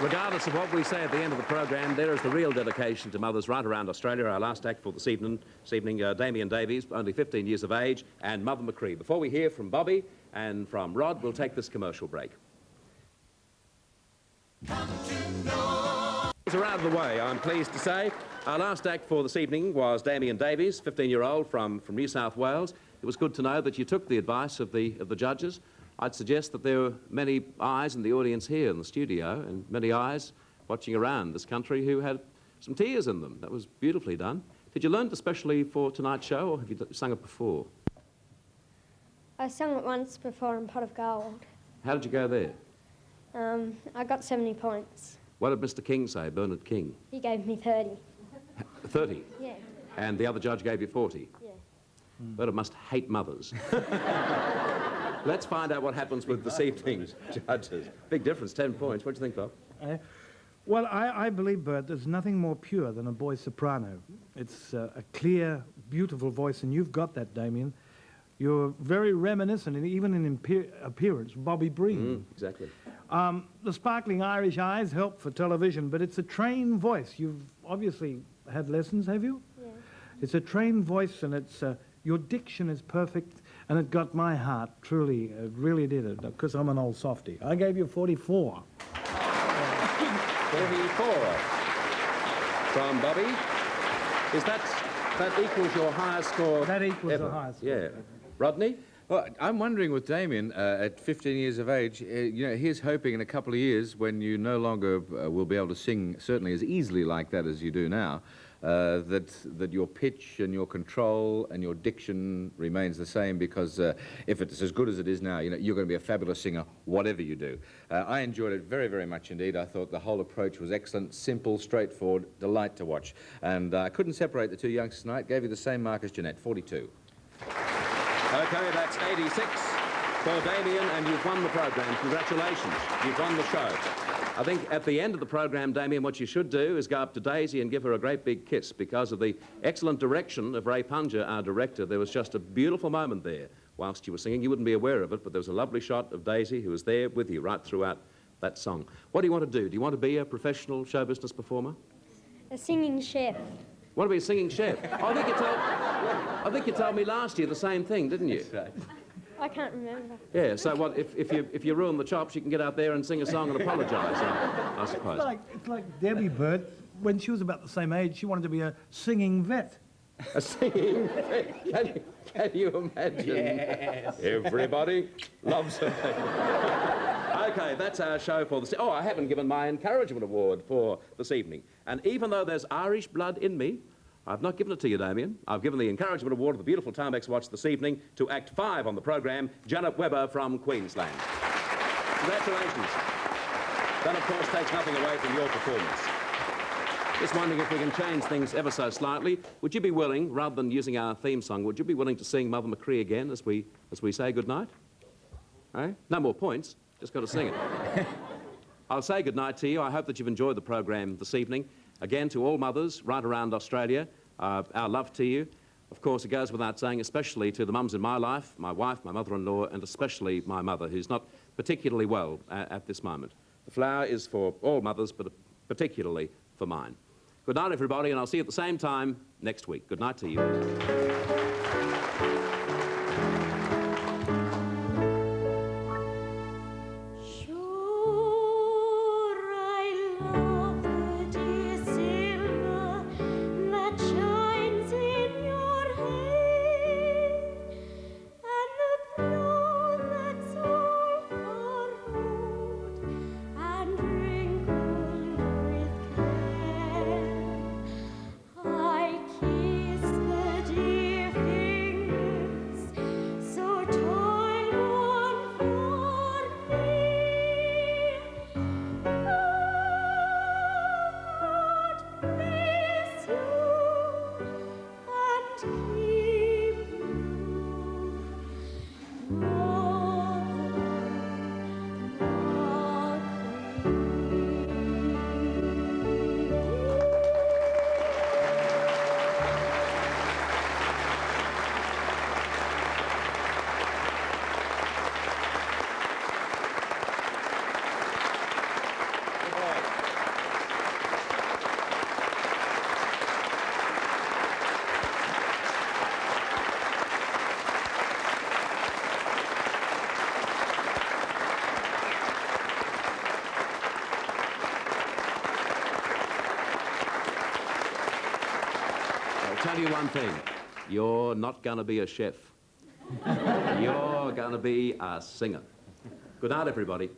Regardless of what we say at the end of the programme, there is the real dedication to mothers right around Australia. Our last act for this evening, Damian Davies, only 15 years of age, and Mother Machree. Before we hear from Bobby and from Rod, we'll take this commercial break. It's out of the way, I'm pleased to say. Our last act for this evening was Damian Davies, 15-year-old from New South Wales. It was good to know that you took the advice of the judges. I'd suggest that there were many eyes in the audience here in the studio and many eyes watching around this country who had some tears in them. That was beautifully done. Did you learn it especially for tonight's show, or have you sung it before? I sung it once before in Pot of Gold. How did you go there? I got 70 points. What did Mr. King say, Bernard King? He gave me 30. 30? Yeah. And the other judge gave you 40? Yeah. Bernard must hate mothers. Let's find out what happens with this evening's judges. Big difference, 10 points. What do you think, Bob? Well, I believe, Bert, there's nothing more pure than a boy soprano. It's a clear, beautiful voice, and you've got that, Damian. You're very reminiscent, and even in appearance, Bobby Breen. Exactly. The sparkling Irish eyes help for television, but it's a trained voice. You've obviously had lessons, have you? Yeah. It's a trained voice, and it's your diction is perfect, and it got my heart, truly. It really did it, because I'm an old softie. I gave you 44. 44 from Bobby. Is that equals your highest score? That equals ever? the highest score. Yeah. Rodney? Well, I'm wondering with Damian, at 15 years of age, you know, he's hoping in a couple of years when you no longer will be able to sing certainly as easily like that as you do now, that your pitch and your control and your diction remains the same, because if it's as good as it is now, you know, you're going to be a fabulous singer, whatever you do. I enjoyed it very, very much indeed. I thought the whole approach was excellent, simple, straightforward, delight to watch. And I couldn't separate the two youngsters tonight. Gave you the same mark as Jeanette, 42. Okay, that's 86 for Damian, and you've won the programme. Congratulations. You've won the show. I think at the end of the programme, Damian, what you should do is go up to Daisy and give her a great big kiss, because of the excellent direction of Ray Punger, our director. There was just a beautiful moment there whilst you were singing. You wouldn't be aware of it, but there was a lovely shot of Daisy, who was there with you right throughout that song. What do you want to do? Do you want to be a professional show business performer? A singing chef. Want to be a singing chef? I think you told me last year the same thing, didn't you? That's right. I can't remember. Yeah, so what, if you ruin the chops, you can get out there and sing a song and apologise, I suppose. It's like Debbie, Bert. When she was about the same age, she wanted to be a singing vet. A singing vet? Can you imagine? Yes. Everybody loves her. Okay, that's our show for this. Oh, I haven't given my encouragement award for this evening. And even though there's Irish blood in me, I've not given it to you, Damian. I've given the encouragement award of the beautiful Timex Watch this evening to Act 5 on the programme, Janet Webber from Queensland. Congratulations. That, of course, takes nothing away from your performance. Just wondering if we can change things ever so slightly. Would you be willing, rather than using our theme song, would you be willing to sing Mother Machree again as we say goodnight? Eh? No more points. Just got to sing it. I'll say goodnight to you. I hope that you've enjoyed the programme this evening. Again, to all mothers right around Australia, our love to you. Of course, it goes without saying, especially to the mums in my life, my wife, my mother-in-law, and especially my mother, who's not particularly well at this moment. The flower is for all mothers, but particularly for mine. Good night, everybody, and I'll see you at the same time next week. Good night to you. I kiss the dear I'll tell you one thing. You're not going to be a chef. You're going to be a singer. Good night, everybody.